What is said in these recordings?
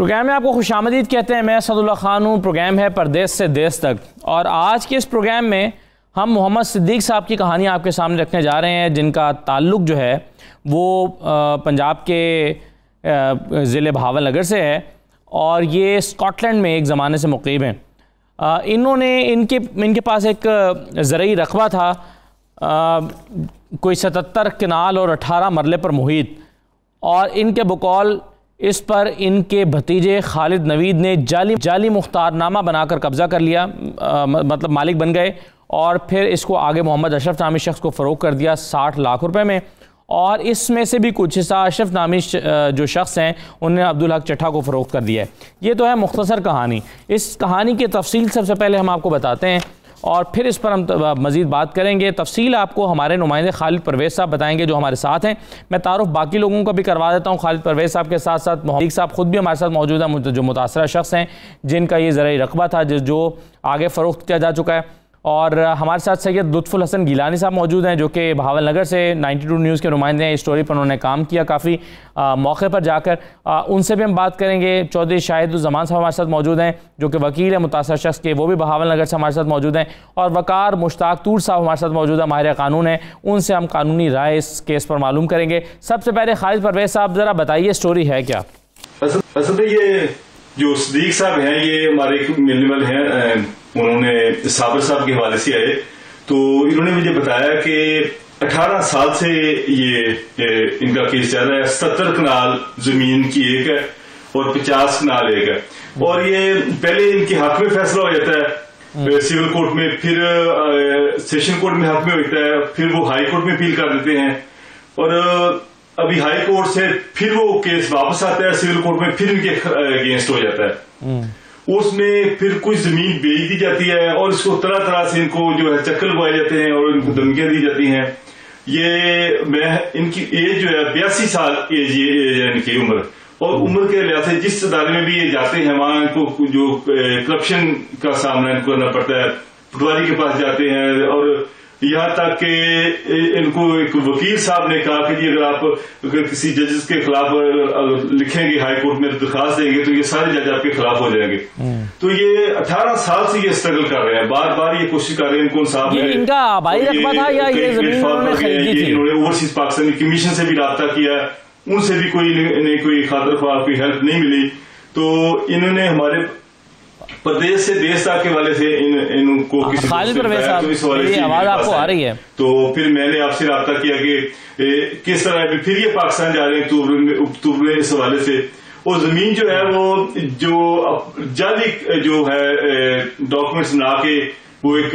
Programme में आपको खुशामदीद कहते हैं। मैं असदुल्लाह खान हूँ। प्रोग्राम है परदेश से देश तक, और आज के इस प्रोग्राम में हम मोहम्मद सिद्दीक साहब की कहानी आपके सामने रखने जा रहे हैं, जिनका ताल्लुक़ जो है वो पंजाब के ज़िले भावल नगर से है, और ये स्कॉटलैंड में एक ज़माने से मुक़ीम हैं। इनके पास एक ज़रई रकबा था, कोई 77 कनाल और 18 मरले पर मुहित, और इनके बकौल इस पर इनके भतीजे खालिद नवीद ने जाली मुख्तारनामा बनाकर कब्ज़ा कर लिया, मतलब मालिक बन गए, और फिर इसको आगे मोहम्मद अशरफ नामी शख्स को फ़रोग़ कर दिया 60 लाख रुपए में, और इसमें से भी कुछ हिस्सा अशरफ नामी जो शख्स हैं उन्हें अब्दुल हक चट्ठा को फ़रोग़ कर दिया है। ये तो है मुख्तसर कहानी। इस कहानी की तफसील सबसे पहले हम आपको बताते हैं, और फिर इस पर हम मज़ीद बात करेंगे। तफसील आपको हमारे नुमाइंदे खालिद परवेज़ साहब बताएंगे जो हमारे साथ हैं। मैं तारुफ बाकी लोगों का भी करवा देता हूँ। खालिद परवेज़ साहब के साथ साथ मोहम्मद साहब ख़ुद भी हमारे साथ मौजूद हैं, जो मुतासरा शख्स हैं जिनका ये ज़राई रकबा था जो आगे फ़रोख्त किया जा चुका है। और हमारे साथ सैयद लुत्फ़ुल हसन गिलानी साहब मौजूद हैं, जो कि भावल नगर से 92 न्यूज़ के नुमाइंदे हैं। इस स्टोरी पर उन्होंने काम किया काफ़ी मौके पर जाकर, उनसे भी हम बात करेंगे। चौधरी शाहिदुज़्ज़मान साहब हमारे साथ मौजूद हैं, जो कि वकील है मुतासर शख्स के, वो भी भावल नगर से हमारे साथ मौजूद हैं। और वकार मुश्ताक तूर साहब हमारे साथ मौजूद है, माहिर कानून है, उनसे हम कानूनी राय इस केस पर मालूम करेंगे। सबसे पहले खालिद परवेज़ साहब, ज़रा बताइए स्टोरी है क्या? असल में ये जो सिद्दीक साहब हैं, ये हमारे एक मिलने वाले हैं, उन्होंने साबिर साहब के हवाले से आए, तो इन्होंने मुझे बताया कि 18 साल से ये इनका केस चल रहा है। 70 कनाल जमीन की एक है और 50 कनाल एक है, और ये पहले इनके हक में फैसला हो जाता है सिविल कोर्ट में, फिर सेशन कोर्ट में हक में होता है, फिर वो हाई कोर्ट में अपील कर देते हैं, और अभी हाई कोर्ट से फिर वो केस वापस आता है सिविल कोर्ट में, फिर इनके अगेंस्ट हो जाता है। उसमें फिर कुछ जमीन बेच दी जाती है, और इसको तरह तरह से इनको जो है चक्कर लगाए जाते हैं और इनको धमकियां दी जाती हैं। इनकी एज जो है 82 साल एज है इनकी उम्र, और उम्र के लिहाज से जिस अदारे में भी ये जाते हैं वहां इनको जो करप्शन का सामना इनको करना पड़ता है। पटवारी के पास जाते हैं, और यहाँ तक कि इनको एक वकील साहब ने कहा कि जी अगर किसी जजेस के खिलाफ लिखेंगे हाई कोर्ट में दरखास्त देंगे तो ये सारे जज आपके खिलाफ हो जाएंगे। तो ये 18 साल से ये स्ट्रगल कर रहे हैं, बार बार ये कोशिश कर रहे हैं। इनको साहब ये इनका आबाई रकबा था या ये जमीन इन्होंने खरीदी थी? इन्होंने ओवरसीज पाकिस्तानी कमीशन से भी रब्ता किया, उनसे भी कोई खातर ख्वाह कोई हेल्प नहीं मिली। तो इन्होंने हमारे प्रदेश से देश तक के वाले से इनको किसी खालिद परवेज़ साहब, ये आवाज आपको आ रही है? तो फिर मैंने आपसे रब्ता किया कि किस तरह फिर ये पाकिस्तान जा रहे हैं अक्टूबर इस हवाले से। और जमीन जो है वो जो जाली जो है डॉक्यूमेंट्स बना के वो एक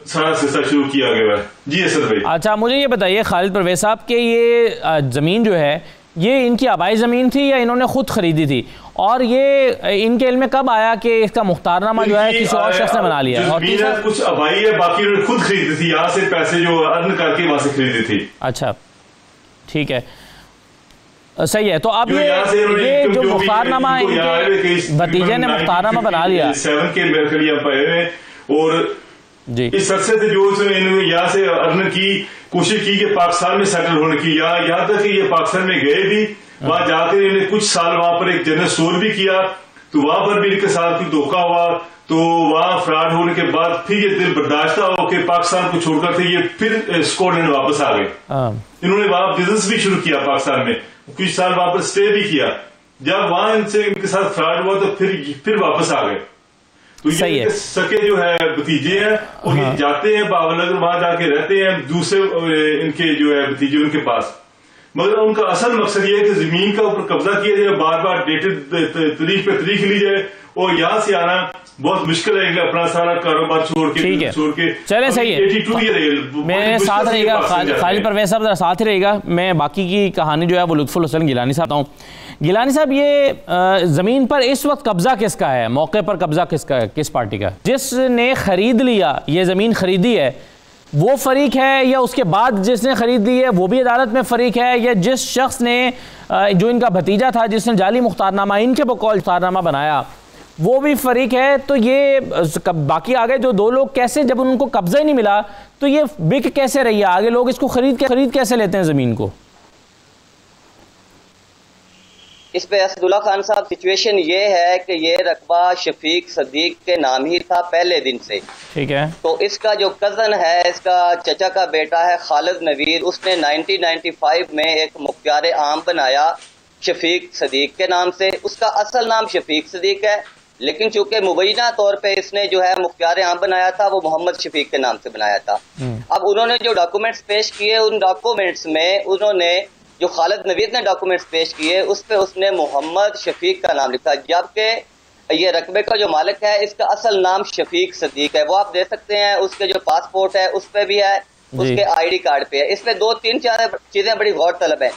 सारा सिलसिला शुरू किया गया है। जी असद भाई। अच्छा, मुझे ये बताइए खालिद परवेज़ साहब कि ये जमीन जो है ये इनकी आबाई ज़मीन थी या इन्होंने खुद खरीदी थी, और ये इनके इल्म में कब आया कि इसका मुख्तारनामा जो है किसी और शख्स ने बना लिया? और कुछ आबाई है, बाकी उन्होंने खुद खरीदी थी, यहाँ से पैसे जो अर्न करके वहां से खरीदी थी। अच्छा, ठीक है, सही है। तो अब ये जो मुख्तारनामा इनके भतीजे ने मुख्तारनामा बना लिया 7 के मेरे पाए हुए, और जी इस अरसे से जो इन्होंने यहाँ से अर्न की कोशिश की कि पाकिस्तान में सेटल होने की, यहाँ तक कि ये पाकिस्तान में गए भी, वहां जाकर इन्होंने कुछ साल वहां पर एक जनरल स्टोर भी किया, तो वहां पर भी इनके साथ कोई धोखा हुआ, तो वहां फ्रॉड होने के बाद फिर ये दिल बर्दाश्त होकर पाकिस्तान को छोड़कर थे ये फिर स्कॉटलैंड वापस आ गए। इन्होंने वहां बिजनेस भी शुरू किया पाकिस्तान में, कुछ साल वहां पर स्टे भी किया। जब वहां इनके साथ फ्रॉड हुआ तो फिर वापस आ गए। तो ये सके जो है भतीजे हैं, और ये जाते हैं बावलनगर, वहां जाके रहते हैं दूसरे इनके जो है भतीजे उनके पास, मगर उनका असल मकसद ये है कि जमीन का ऊपर कब्जा किया जाए, बार बार डेटेड तारीख पे तारीख ली जाए, और यहाँ से आना बहुत मुश्किल है अपना सारा कारोबार छोड़ के। चले, सही है, मेरे साथ रहेगा खालिद परवेज़ साहब, साथ ही रहेगा। मैं बाकी की कहानी जो है वो लुत्फ़ुल हसन गिलानी साहब हूँ। गिलानी साहब, ये ज़मीन पर इस वक्त कब्जा किसका है? मौके पर कब्जा किसका है, किस पार्टी का? जिसने खरीद लिया, ये ज़मीन खरीदी है, वो फरीक है, या उसके बाद जिसने खरीद ली है वो भी अदालत में फरीक है, या जिस शख्स ने जो इनका भतीजा था जिसने जाली मुख्तारनामा इनके बकौल मुख्तारनामा बनाया वो भी फरीक है? तो ये बाकी आगे जो दो लोग कैसे, जब उनको कब्जा ही नहीं मिला तो ये बिक कैसे रही है? आगे लोग इसको खरीद कैसे लेते हैं ज़मीन को? इस पे असदुल्ला खान साहब, सिचुएशन ये है कि ये रकबा शफीक सदीक के नाम ही था पहले दिन से। ठीक है। तो इसका जो कजन है, इसका चचा का बेटा है खालिद नवीद, उसने 1995 में एक मुख्तियार आम बनाया शफीक सदीक के नाम से। उसका असल नाम शफीक सदीक है, लेकिन चूंकि मुबैना तौर पे इसने जो है मुख्तियार आम बनाया था वो मोहम्मद शफीक के नाम से बनाया था। अब उन्होंने जो डॉक्यूमेंट्स पेश किए, उन डॉक्यूमेंट्स में उन्होंने जो खालिद नवीद ने डॉक्यूमेंट्स पेश किए उस पे उसने मोहम्मद शफीक का नाम लिखा, जबकि ये रकबे का जो मालिक है इसका असल नाम शफीक सदीक है। वो आप दे सकते हैं, उसके जो पासपोर्ट है उस पे भी है, उसके आईडी कार्ड पे है। इसमें 2-3-4 चीजें बड़ी गौरतलब है।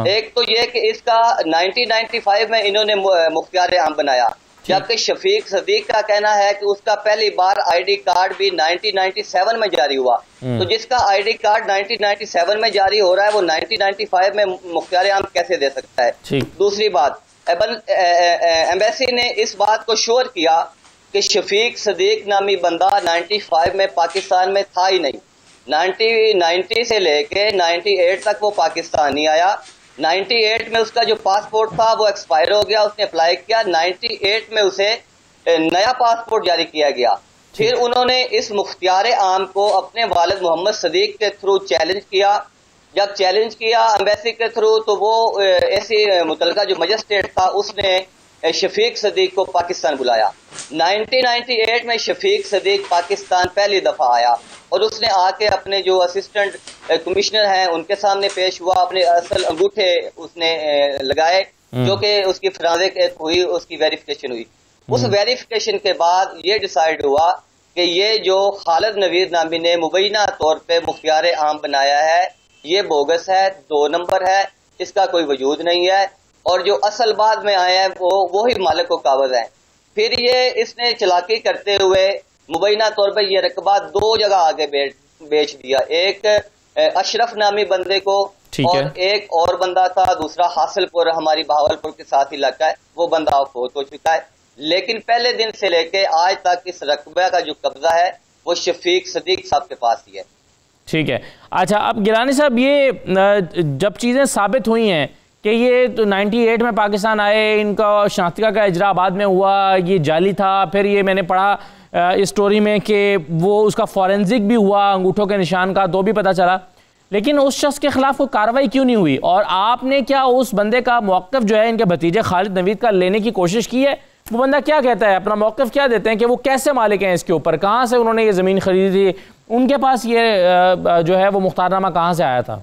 एक तो ये कि इसका 1995 में इन्होंने मुख्तियार आम बनाया, जबकि शफीक सदीक का कहना है कि उसका पहली बार आईडी कार्ड भी 1997 में जारी हुआ। तो जिसका आईडी कार्ड 1997 में जारी हो रहा है वो 1995 में मुख्तियार आम कैसे दे सकता है। दूसरी बात, एम्बेसी ने इस बात को श्योर किया कि शफीक सदीक नामी बंदा 95 में पाकिस्तान में था ही नहीं। 1990 से लेके 98 तक वो पाकिस्तान नहीं आया। 98 में उसका जो पासपोर्ट था वो एक्सपायर हो गया, उसने अप्लाई किया। 98 में उसे नया पासपोर्ट जारी किया गया। फिर उन्होंने इस मुख्तियार आम को अपने वालिद मोहम्मद सदीक के थ्रू चैलेंज किया। जब चैलेंज किया एम्बेसी के थ्रू, तो वो ऐसी मुतलका जो मजिस्ट्रेट था उसने शफीक सदीक को पाकिस्तान बुलाया। 1998 में शफीक सदीक पाकिस्तान पहली दफा आया और उसने आके अपने जो असिस्टेंट कमिश्नर हैं उनके सामने पेश हुआ, अपने असल अंगूठे उसने लगाए, जो कि उसकी फॉरेंसिक हुई, उसकी वेरिफिकेशन हुई। उस वेरिफिकेशन के बाद ये डिसाइड हुआ कि ये जो खालिद नवीद नामी ने मुबैना तौर पे मुख्तियार आम बनाया है ये बोगस है, 2 नंबर है, इसका कोई वजूद नहीं है, और जो असल बाद में आए हैं वो ही मालिक को काबज है। फिर ये इसने चलाकी करते हुए मुबैना तौर पर यह रकबा 2 जगह आगे बेच दिया। एक अशरफ नामी बंदे को और एक और बंदा था, दूसरा हासिलपुर, हमारी बहावलपुर के साथ इलाका है, वो बंदा फौत हो चुका है। लेकिन पहले दिन से लेके आज तक इस रकबे का जो कब्जा है वो शफीक सदीक साहब के पास ही है। ठीक है। अच्छा, अब गिलानी साहब, ये जब चीज़ें साबित हुई हैं कि ये तो 98 में पाकिस्तान आए, इनका शनाख्ती का इजरा बाद में हुआ, ये जाली था, फिर ये मैंने पढ़ा इस स्टोरी में कि वो उसका फॉरेंसिक भी हुआ अंगूठों के निशान का, तो भी पता चला, लेकिन उस शख्स के खिलाफ कोई कार्रवाई क्यों नहीं हुई? और आपने क्या उस बंदे का मौक़िफ़ जो है इनके भतीजे खालिद नवीद का लेने की कोशिश की है? वो बंदा क्या कहता है, अपना मौक़िफ़ क्या देते हैं कि वो कैसे मालिक हैं इसके ऊपर, कहाँ से उन्होंने ये ज़मीन खरीदी थी, उनके पास ये जो है वो मुख्तारनामा कहाँ से आया था?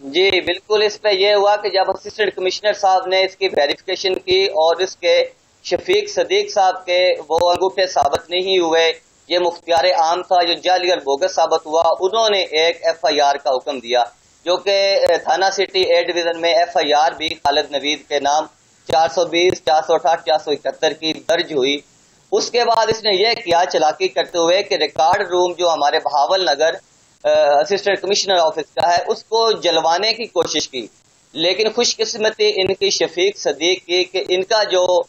जी बिल्कुल, इस पे ये हुआ कि जब असिस्टेंट कमिश्नर साहब ने इसकी वेरिफिकेशन की और इसके शफीक सदीक साहब के वो अंगूठे साबित नहीं हुए, ये मुख्तियार आम था जो जाली और बोगस साबित हुआ, उन्होंने एक FIR का हुक्म दिया, जो कि थाना सिटी A डिवीजन में FIR भी खालिद नवीद के नाम 420, 468, 471 की दर्ज हुई। उसके बाद इसने यह किया चालाकी करते हुए कि रिकॉर्ड रूम जो हमारे बहावल नगर असिस्टेंट कमिश्नर ऑफिस का है उसको जलवाने की कोशिश की, लेकिन खुशकिस्मती इनकी शफीक सदीक की कि इनका जो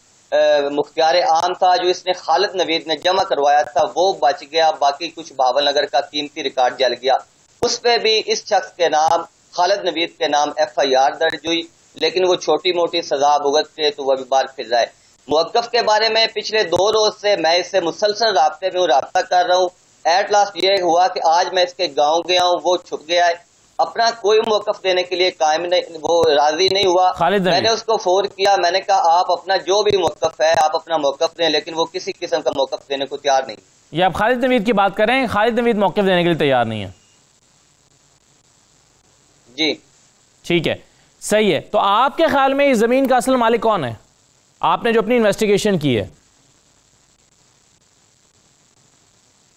मुख्तियार आम था जो इसने खालिद नवीद ने जमा करवाया था वो बच गया, बाकी कुछ बहावल नगर का कीमती रिकॉर्ड जल गया। उस पर भी इस शख्स के नाम खालिद नवीद के नाम FIR दर्ज हुई, लेकिन वो छोटी मोटी सजा भुगत के तो वह भी बाहर फिर रहा है। मुवक्कफ के बारे में पिछले 2 रोज से मैं इससे मुसलसल राब्ते में राब्ता कर रहा हूँ। एट लास्ट ये हुआ कि आज मैं इसके गांव गया हूँ, वो छुप गया है, अपना कोई मौकफ देने के लिए कायम नहीं, वो राजी नहीं हुआ। मैंने उसको फोन किया, मैंने कहा आप अपना जो भी मौकफ है आप अपना मौकफ दें, लेकिन वो किसी किस्म का मौकफ देने को तैयार नहीं। ये आप खालिद नवीद की बात करें, खालिद नवीद मौकफ देने के लिए तैयार नहीं है? जी ठीक है, सही है। तो आपके ख्याल में इस जमीन का असल मालिक कौन है, आपने जो अपनी इन्वेस्टिगेशन की है?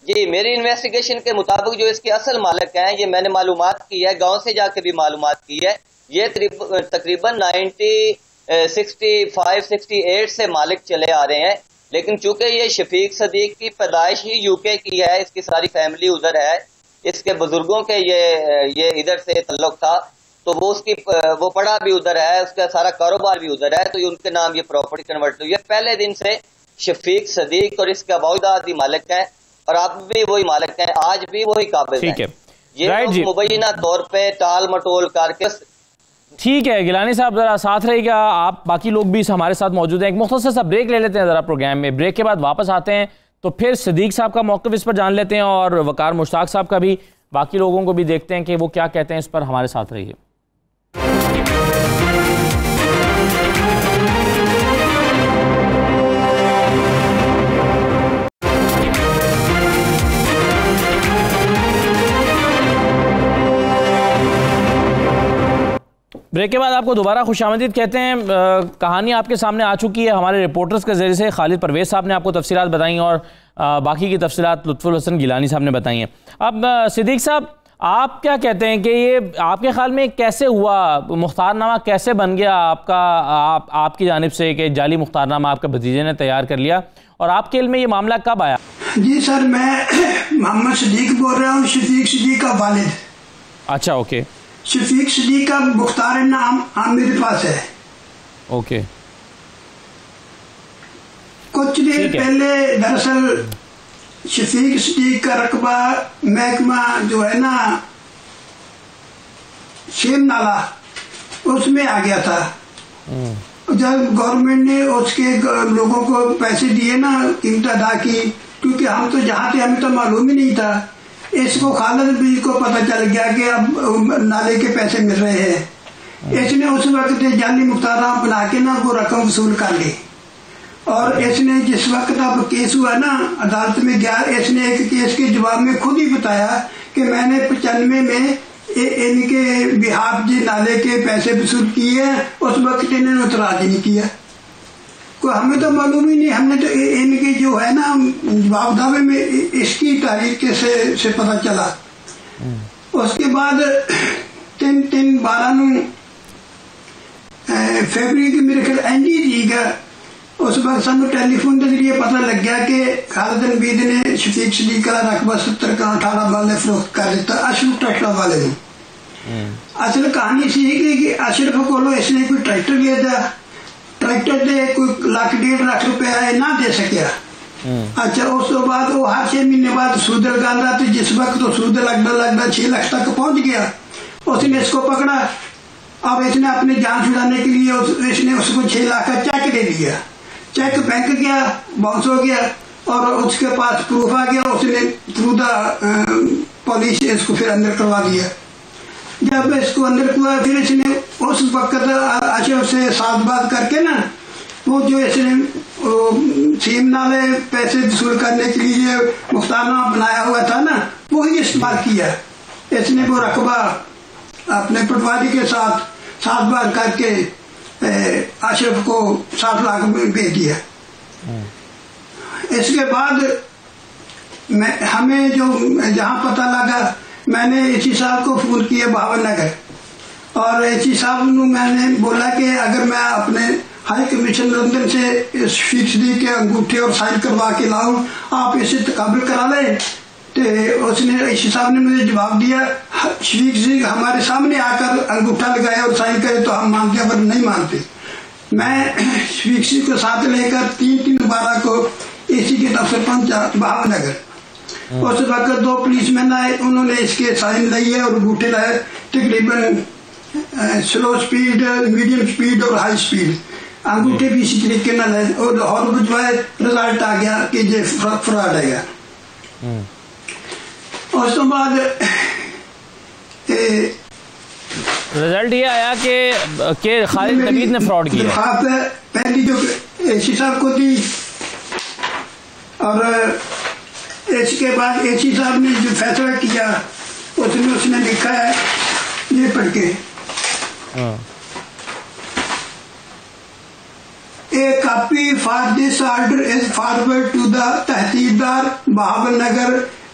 जी मेरी इन्वेस्टिगेशन के मुताबिक जो इसके असल मालिक हैं, ये मैंने मालूमात की है, गांव से जाके भी मालूमात की है, ये तकरीबन 1965-68 से मालिक चले आ रहे हैं। लेकिन चूंकि ये शफीक सदीक की पैदाइश ही UK की है, इसकी सारी फैमिली उधर है, इसके बुजुर्गों के ये इधर से तल्लुक था, तो वो पढ़ा भी उधर है, उसका सारा कारोबार भी उधर है, तो उनके नाम ये प्रॉपर्टी कन्वर्ट हुई है। पहले दिन से शफीक सदीक और इसके अबौदादी मालिक है और आप भी वही मालिक हैं, आज भी वही काबिल हैं। ठीक है, ये मुबैना तौर पे टाल मटोल करके ठीक है गिलानी साहब, ज़रा साथ रहेगा आप, बाकी लोग भी हमारे साथ मौजूद हैं। एक मुख्तसर सा ब्रेक ले लेते हैं ज़रा प्रोग्राम में, ब्रेक के बाद वापस आते हैं तो फिर सिद्दीक साहब का मौक़िफ़ इस पर जान लेते हैं और वकार मुश्ताक साहब का भी, बाकी लोगों को भी देखते हैं कि वो क्या कहते हैं इस पर। हमारे साथ रहिए। ब्रेक के बाद आपको दोबारा खुशामदीद कहते हैं। कहानी आपके सामने आ चुकी है हमारे रिपोर्टर्स के ज़रिए से। खालिद परवेज़ साहब ने आपको तफसीलात बताई और बाकी की तफसीलात लुत्फ़ुल हसन गिलानी साहब ने बताई हैं। अब सिद्दीक साहब, आप क्या कहते हैं कि ये आपके ख्याल में कैसे हुआ, मुख्तारनामा कैसे बन गया आपका, आपकी जानिब से कि जाली मुख्तारनामा आपके भतीजे ने तैयार कर लिया, और आपके इल्म में ये मामला कब आया? जी सर, मैं मोहम्मद सदीक बोल रहा हूँ, शफीक सदीक का वालिद। अच्छा, ओके। शफीक सदीक का मुख्तार नाम मेरे पास है। ओके। कुछ देर पहले दरअसल शफीक सदीक का रकबा महकमा जो है ना शेम नाला, उसमें आ गया था। जब गवर्नमेंट ने उसके लोगों को पैसे दिए ना, कीमत अदा की, क्योंकि हम तो जहाँ थे हमें तो मालूम ही नहीं था। इसको खालिद भी को पता चल गया कि अब नाले के पैसे मिल रहे हैं। इसने उस वक्त जाली मुख्तारनामा बना के ना वो रकम वसूल कर ली, और इसने जिस वक्त अब केस हुआ ना अदालत में गया, इसने एक केस के जवाब में खुद ही बताया कि मैंने 95 में इनके बिहाफ जी नाले के पैसे वसूल किए हैं। उस वक्त इन्होंने उतराज नहीं किया, को हमें तो मालूम ही नहीं। हमने तो इनके जो है ना जवाब दावे में इसकी तारीख से पता चला। उसके बाद 3/12 फरवरी की मेरे ख्याल एनजी जी का, उस वक्त सानू टेलीफोन के जरिए पता लग गया कि खालिद नवीद ने शफीक सदीक का रकबा 70 का 18 वाले फरोख्त कर दिता अशरफ ट्रैक्टर वाले ने। असल कहानी सी कि अशरफ को इसने कोई ट्रैक्टर लिया था, ट्रैक्टर दे कोई 1,00,000-1,50,000 रुपया ना दे सकिया। अच्छा, उस तो बाद वो हर 6 महीने बाद सूद लगाता, तो जिस वक्त तो सूद लगता 6 लाख तक पहुंच गया, उसने इसको पकड़ा। अब इसने अपनी जान छुड़ाने के लिए इसने उसको 6 लाख का चेक दे दिया। चेक बैंक गया, बाउंस हो गया, और उसके पास प्रूफ आ गया। उसने थ्रू द पुलिस इसको फिर अंदर करवा दिया। जब इसको अंदर हुआ, फिर इसने उस वक्त अशरफ से साथ बात करके ना वो जो इसने सीम नाले पैसे वसूल करने के लिए मुख्तारनामा बनाया हुआ था ना, वो ही इस्तेमाल किया। इसने वो रकबा अपने पटवारी के साथ बात करके अशरफ को 7 लाख में भेज दिया। इसके बाद हमें जो जहाँ पता लगा, मैंने एसी साहब को फोन किया भावन नगर, और एसी साहब ने मैंने बोला कि अगर मैं अपने हाई कमीशन लंदन से शफीक सदीक के अंगूठे और साइन करवा के लाऊं, आप इसे तकाबल करा लें। तो उसने एसी साहब ने मुझे जवाब दिया, शफीक सदीक हमारे सामने आकर अंगूठा लगाए और साइन करे तो हम मानते हैं, पर नहीं मानते। मैं शफीक सदीक को साथ लेकर 3/12 को एसी के दफ्तर पहुंचा भावन नगर। उस वक्त 2 पुलिसमैन आए, उन्होंने इसके साइन लिए और अंगूठे लाए, तकरीबन स्लो स्पीड, मीडियम स्पीड और हाई स्पीड अंगूठे भी इसी तरीके न लाए, और भिजवाए। रिजल्ट आ गया कि ये फ्रॉड है। उस तो बाद रिजल्ट ये आया कि खालिद नवीद ने फ्रॉड किया। पहली जो एसी साहब को दी, और इसके बाद एसी साहब ने जो फैसला किया उसने लिखा है, ये पढ़ के, a copy for this order is forward to the Tehsildar Bahawal Nagar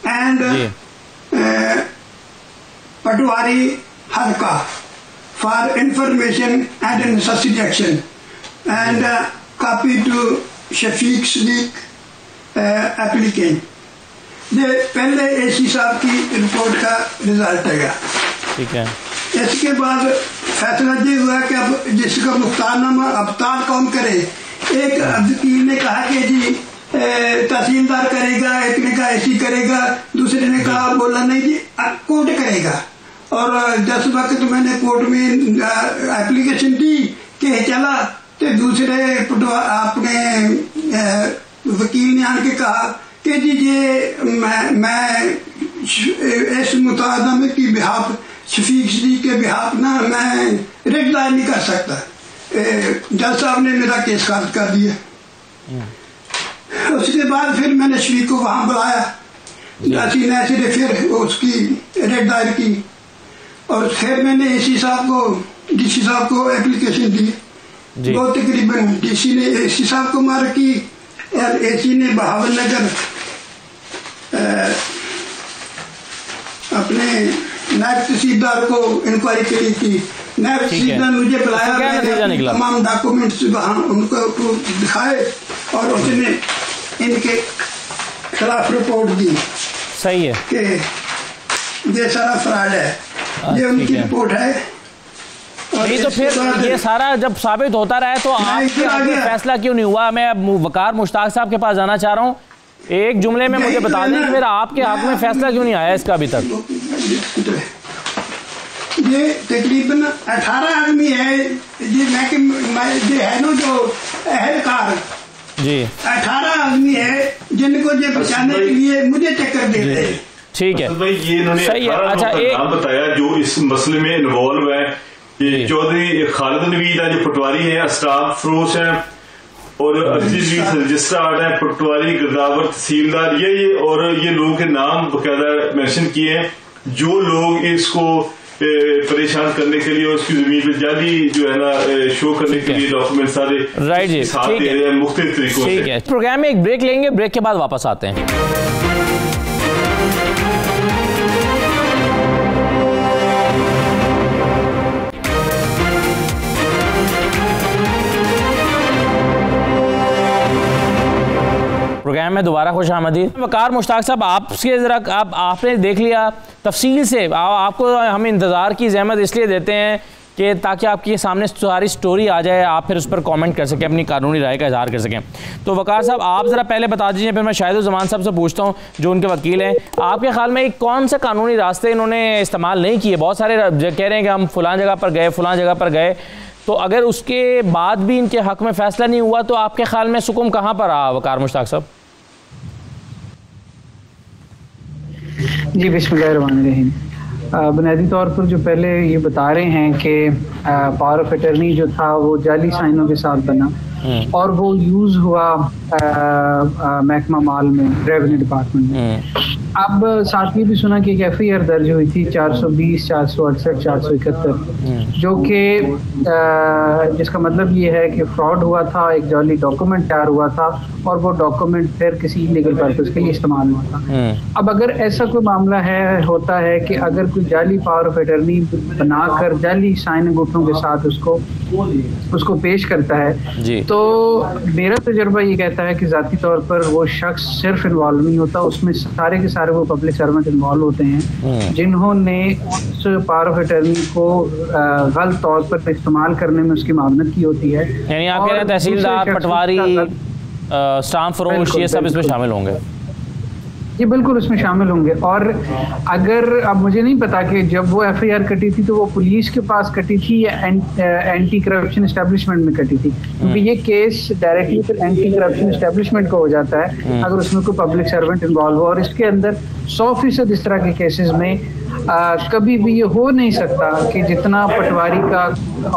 and patwari halka for information and necessary action, and copy to Shafiq Sadiq applicant. ये पहले एसी साहब की रिपोर्ट का रिजल्ट है। ठीक है। इसके बाद फैसला ये हुआ कि अब जिसका मुख्तारनामा अबताल कौन करे। एक वकील ने कहा कि जी तहसीलदार करेगा, एक ने कहा एसी करेगा, दूसरे ने कहा बोला नहीं जी कोर्ट करेगा। और जिस वक्त मैंने कोर्ट में एप्लीकेशन दी कि चला, तो दूसरे अपने वकील ने आके कहा कि जी ये मैं इस मुतादमे की बिहाफ शफीक सदीक के बिहाफ ना मैं रिट दायर नहीं कर सकता। जज साहब ने मेरा केस खारिज कर दिया। उसके बाद फिर मैंने शफीक को वहां बुलाया, सिरे फिर उसकी रिट दायर की और फिर मैंने एसी साहब को डीसी साहब को एप्लीकेशन दी। वो तकरीबन डीसी ने एसी साहब को मार की और एसी ने बहावल नगर अपने नायब तहसीलदार को इंक्वायरी करी थी। नायब तहसीलदार मुझे बुलाया, तमाम डॉक्यूमेंट्स वहाँ उनको दिखाए और उसने इनके खिलाफ रिपोर्ट दी। सही है कि ये सारा फ्रॉड है, ये उनकी रिपोर्ट है। नहीं तो फिर ये सारा जब साबित होता रहा है तो आपके आगे फैसला क्यों नहीं हुआ? मैं वकार मुश्ताक साहब के पास जाना चाह रहा हूँ, एक जुमले में मुझे बता दें फिर आपके हक में फैसला क्यों नहीं आया इसका अभी तक? ये तकरीबन 18 आदमी है, ये है ना जो अहलकार जी, 18 आदमी है जिनको ये बचाने के लिए मुझे टक्कर दे रहे हैं। ठीक है भाई, ये इन्होंने सही है। अच्छा एक नाम बताया जो इस मसले में इन्वॉल्व है। ये चौधरी खालिद नवीद है जो पटवारी है, अस्टाफ फरोश है और अजीज रजिस्ट्रार है, पटवारी गिरदावर तहसीलदार, ये और ये लोगों के नाम बकायदा मेंशन किए हैं जो लोग इसको परेशान करने के लिए और उसकी जमीन पे जाली जो है ना शो करने के लिए डॉक्यूमेंट सारे राइट जी साथ दे रहे हैं मुख्तलिफ तरीकों से। ठीक है, प्रोग्राम में एक ब्रेक लेंगे, ब्रेक के बाद वापस आते हैं। प्रोग्राम में दोबारा खुश आमदीद। वकार मुश्ताक साहब, आपसे ज़रा आपने देख लिया तफसील से, आपको हम इंतज़ार की ज़हमत इसलिए देते हैं कि ताकि आपके सामने सारी स्टोरी आ जाए, आप फिर उस पर कमेंट कर सकें, अपनी कानूनी राय का इजहार कर सकें। तो वकार साहब आप ज़रा पहले बता दीजिए, फिर मैं शाहिद-उज़्ज़मान साहब से पूछता हूँ जो उनके वकील हैं, आपके ख्याल में कौन से कानूनी रास्ते इन्होंने इस्तेमाल नहीं किए? बहुत सारे कह रहे हैं कि हम फ़लाँ जगह पर गए, फ़लाँ जगह पर गए, तो अगर उसके बाद भी इनके हक़ में फ़ैसला नहीं हुआ तो आपके ख्याल में सुकुम कहाँ पर रहा वकार मुश्ताक साहब? जी बिस्मिल्लाहिर्रहमानिर्रहीम। बुनियादी तौर पर जो पहले ये बता रहे हैं कि पावर ऑफ अटर्नी जो था वो जाली साइनों के साथ बना और वो यूज़ हुआ महकमा माल में, रेवेन्यू डिपार्टमेंट में। अब साथ ये भी सुना कि एक FIR दर्ज हुई थी 420, 468, 471 जो कि जिसका मतलब ये है कि फ्रॉड हुआ था, एक जाली डॉक्यूमेंट तैयार हुआ था और वो डॉक्यूमेंट फिर किसी इलीगल पर्पस के लिए इस्तेमाल हुआ था। अब अगर ऐसा कोई मामला होता है कि अगर कोई जाली पावर ऑफ अटर्नी बनाकर जाली साइन अंगूठों के साथ उसको पेश करता है तो मेरा तजुर्बा ये कहता है कि ज़ाती तौर पर वो शख्स सिर्फ इन्वॉल्व नहीं होता, उसमें सारे के सारे वो पब्लिक सर्वेंट इन्वॉल्व होते हैं जिन्होंने उस पावर ऑफ अटर्नी को गलत तौर पर इस्तेमाल करने में उसकी मामनत की होती है। यानी आप कह रहे हैं तहसीलदार, पटवारी, स्टाम्प फरोश ये सब इसमें शामिल होंगे? जी बिल्कुल उसमें शामिल होंगे। और अगर अब मुझे नहीं पता कि जब वो FIR कटी थी तो वो पुलिस के पास कटी थी या एंटी करप्शन एस्टेब्लिशमेंट में कटी थी, क्योंकि ये केस डायरेक्टली फिर एंटी करप्शन एस्टेब्लिशमेंट का हो जाता है अगर उसमें कोई पब्लिक सर्वेंट इन्वॉल्व हो। और इसके अंदर 100% इस तरह के केसेस में कभी भी ये हो नहीं सकता कि जितना पटवारी का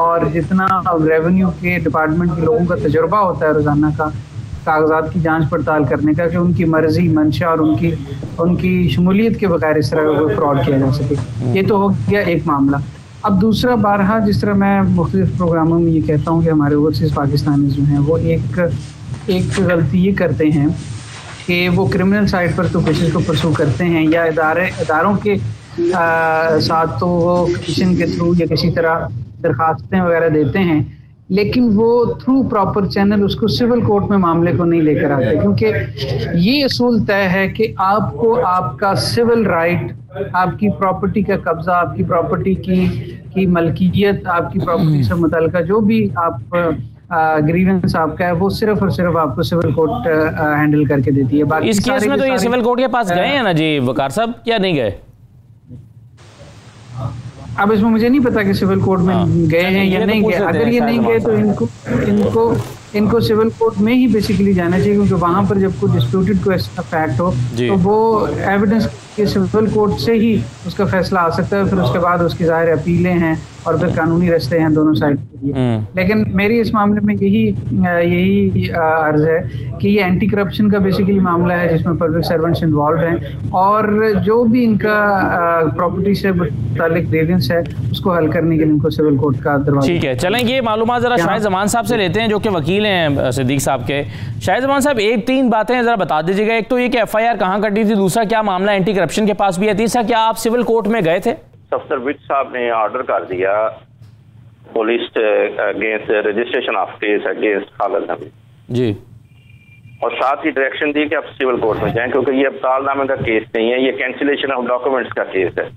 और जितना रेवेन्यू के डिपार्टमेंट के लोगों का तजुर्बा होता है रोज़ाना का कागजात की जांच पड़ताल करने का, कि उनकी मर्जी, मंशा और उनकी शमूलियत के बगैर इस तरह का कोई फ्रॉड किया जा सके। ये तो हो गया एक मामला। अब दूसरा, बारहा जिस तरह मैं मुख्तलिफ प्रोग्रामों में ये कहता हूँ कि हमारे ओवरसीज़ पाकिस्तानी जो हैं वो एक गलती ये करते हैं कि वो क्रिमिनल साइड पर तो केसेस को परसू करते हैं या इदारों के साथ तो वो कमीशन के थ्रू या किसी तरह दरखास्तें वगैरह देते हैं, लेकिन वो थ्रू प्रॉपर चैनल उसको सिविल कोर्ट में मामले को नहीं लेकर आते, क्योंकि ये असूल तय है कि आपको आपका सिविल राइट, आपकी प्रॉपर्टी का कब्जा, आपकी प्रॉपर्टी की मलकियत, आपकी प्रॉपर्टी से मुतल्लिका जो भी आप ग्रीवेंस आपका है वो सिर्फ और सिर्फ आपको सिविल कोर्ट हैंडल करके देती है। बाकी इस केस में तो ये सिविल कोर्ट के पास गए हैं ना जी वकार साहब, क्या नहीं गए? अब इसमें मुझे नहीं पता कि सिविल कोर्ट में गए हैं या नहीं गए। अगर ये नहीं गए तो इनको सिविल कोर्ट में ही बेसिकली जाना चाहिए, क्योंकि वहां पर जब कोई डिस्प्यूटेड कोई फैक्ट हो तो वो एविडेंस के सिविल कोर्ट से ही उसका फैसला आ सकता है। फिर उसके बाद उसकी ज़ाहिर अपीलें हैं और फिर कानूनी रास्ते हैं दोनों साइड के लिए। लेकिन मेरी इस मामले में यही अर्ज है कि ये एंटी करप्शन का बेसिकली मामला है जिसमें पब्लिक सर्वेंट्स इन्वॉल्व हैं, और जो भी इनका प्रॉपर्टी से मुताल्लिक ग्रीवेंस है उसको हल करने के लिए इनको सिविल कोर्ट का दरवाजा। ठीक है, चलें ये मालूमात ज़रा शाहिद ज़मान साहब से लेते हैं जो कि वकील हैं सिद्दीक साहब के। शाहिद ज़मान साहब, एक तीन बातें ज़रा बता दीजिएगा। एक तो ये कि FIR कहाँ कटी थी, दूसरा क्या मामला एंटी करप्शन के पास भी है, तीसरा क्या आप सिविल कोर्ट में गए थे? अफसर विज साहब ने ऑर्डर कर दिया police against registration of case against Khalid Naveed ji, और साथ ही डायरेक्शन दी कि आप सिविल कोर्ट में जाएं, क्योंकि ये अबतालनामे का केस नहीं है, ये कैंसिलेशन ऑफ डॉक्यूमेंट्स का केस है।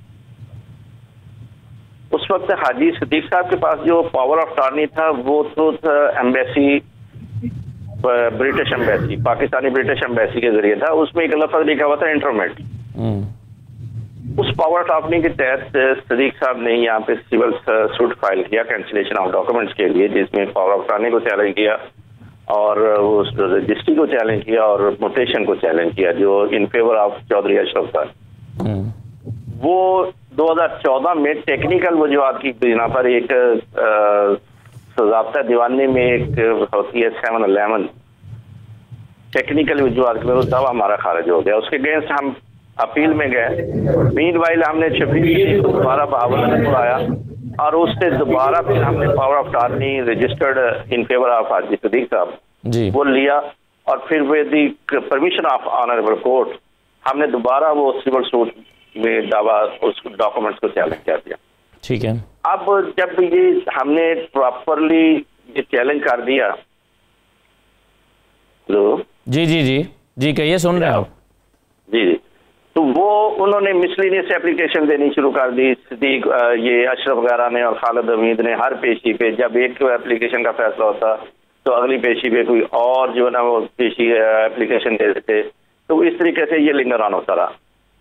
उस वक्त हाजी सिद्दीक साहब के पास जो पावर ऑफ अटॉर्नी था वो तो embassy, British embassy, Pakistani British embassy के जरिए था। उसमें एक लफ्ज लिखा हुआ था इंटरमेट। उस पावर ऑफ अटॉर्नी के तहत सिद्दीक साहब ने यहाँ पे सिविल सूट फाइल किया कैंसिलेशन ऑफ डॉक्यूमेंट्स के लिए, जिसमें पावर ऑफ अटॉर्नी को चैलेंज किया और उस रजिस्ट्री को चैलेंज किया और म्यूटेशन को चैलेंज किया जो in favour of Chaudhary Ashraf था। वो 2014 में टेक्निकल वजूहात की बिना पर एक ज़ाब्ता दीवानी में एक होती है 711 टेक्निकल वजूहात के दावा हमारा खारिज हो गया। उसके अगेंस्ट हम अपील में गए। मीनवाइल हमने शफीक को दोबारा बहावल में बुलाया और उससे दोबारा फिर हमने power of attorney registered in favour of Haji Siddique Sahab वो लिया और फिर with the permission of honourable court हमने दोबारा वो सिविल सूट में दावा उस डॉक्यूमेंट्स को चैलेंज कर दिया। ठीक है, अब जब ये हमने प्रॉपरली ये चैलेंज कर दिया। हेलो जी जी जी जी, कहिए, सुन रहे हो? जी जी, तो वो उन्होंने मिसलीनियस एप्लीकेशन देनी शुरू कर दी। सिद्दीक ये अशरफ वगैरह ने और खालिद नवीद ने हर पेशी पे जब एक एप्लीकेशन का फैसला होता तो अगली पेशी पे कोई और जो है ना वो पेशी एप्लीकेशन दे देते। तो इस तरीके से ये लिंगर ऑन होता रहा।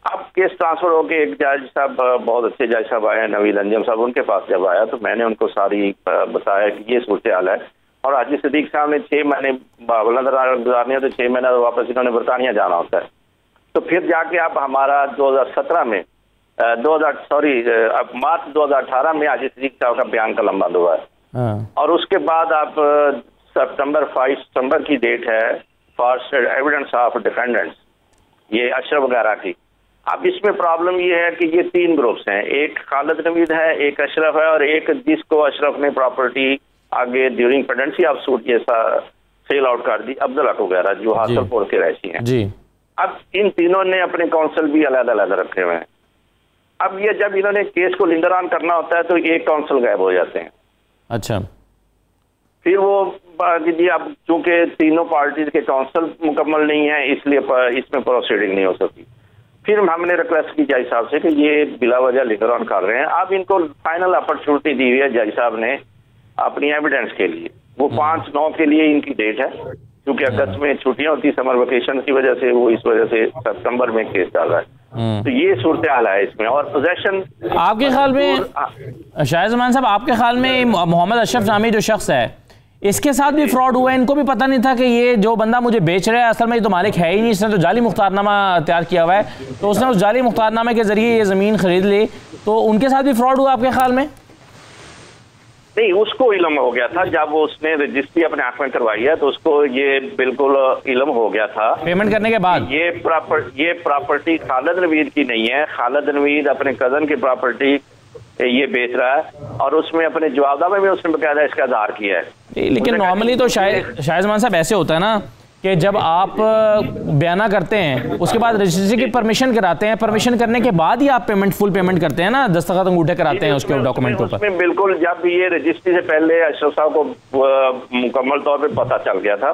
अब केस ट्रांसफर होके एक जज साहब, बहुत अच्छे जज साहब आए, नवीद अंजम साहब, उनके पास जब आया तो मैंने उनको सारी बताया कि ये सूरत हाल है। और हाजी सिद्दीक साहब ने 6 महीने गुजारने हैं तो 6 महीना वापस इन्होंने बरतानिया जाना होता है। तो फिर जाके आप हमारा 2017 में अब मार्च 2018 में हाजी सिद्दीक साहब का बयान कलम बंद हुआ है। और उसके बाद आप 5 सितंबर की डेट है फॉर एविडेंस ऑफ डिफेंडेंट्स, ये अशरफ वगैरह की। अब इसमें प्रॉब्लम ये है कि ये 3 ग्रुप्स हैं, एक खालिद नवीद है, एक अशरफ है और एक जिसको अशरफ ने प्रॉपर्टी आगे ड्यूरिंग पेंडेंसी ऑफ सूट जैसा सेल आउट कर दी, अब्दुल हक वगैरह जो हासलपुर के रहती हैं जी। अब इन तीनों ने अपने काउंसिल भी अलग अलग रखे हुए हैं। अब ये जब इन्होंने केस को लिंगर ऑन करना होता है तो एक काउंसिल गायब हो जाते हैं। अच्छा, फिर वो जी अब चूंकि तीनों पार्टीज के काउंसिल मुकम्मल नहीं है इसलिए इसमें प्रोसीडिंग नहीं हो सकती। फिर हमने रिक्वेस्ट की जज साहब से कि ये बिला वजह लिंगर ऑन कर रहे हैं। अब इनको फाइनल अपॉर्चुनिटी दी हुई है जज साहब ने अपनी एविडेंस के लिए। वो 5/9 के लिए इनकी डेट है, क्योंकि अगस्त में छुट्टियां होती समर वेकेशन की वजह से, वो इस वजह से सितंबर में केस डाल रहा है। तो ये सूरत हाल है इसमें। और पोजेशन आपके ख्याल में शाहिद ज़मान साहब, आपके ख्याल में मोहम्मद अशरफ नामी जो शख्स है इसके साथ भी फ्रॉड हुआ है? इनको भी पता नहीं था कि ये जो बंदा मुझे बेच रहा है असल में ये तो मालिक है ही नहीं, इसने तो जाली मुख्तारनामा तैयार किया हुआ है, तो उसने उस जाली मुख्तारनामे के जरिए ये ज़मीन खरीद ली, तो उनके साथ भी फ्रॉड हुआ आपके ख्याल में? नहीं, उसको इल्म हो गया था जब उसने रजिस्ट्री अपने हाथ में करवाई है तो उसको ये बिल्कुल इल्म हो गया था पेमेंट करने के बाद। ये प्रॉपर्टी खालिद नवीद की नहीं है, खालिद नवीद अपने कजन की प्रॉपर्टी ये बेच रहा है और उसमें अपने जवाबदार में भी उसने बकायदा इसका इज़हार किया है। लेकिन नॉर्मली तो शाहिद ज़मान साहब ऐसे होता है ना कि जब आप बयाना करते हैं उसके बाद रजिस्ट्री की परमिशन कराते हैं, परमिशन करने के बाद ही आप फुल पेमेंट करते हैं ना, दस्तखत अंगूठे कराते हैं उसके डॉक्यूमेंट के ऊपर। बिल्कुल, जब ये रजिस्ट्री से पहले अशरफ साहब को मुकम्मल तौर पे पता चल गया था।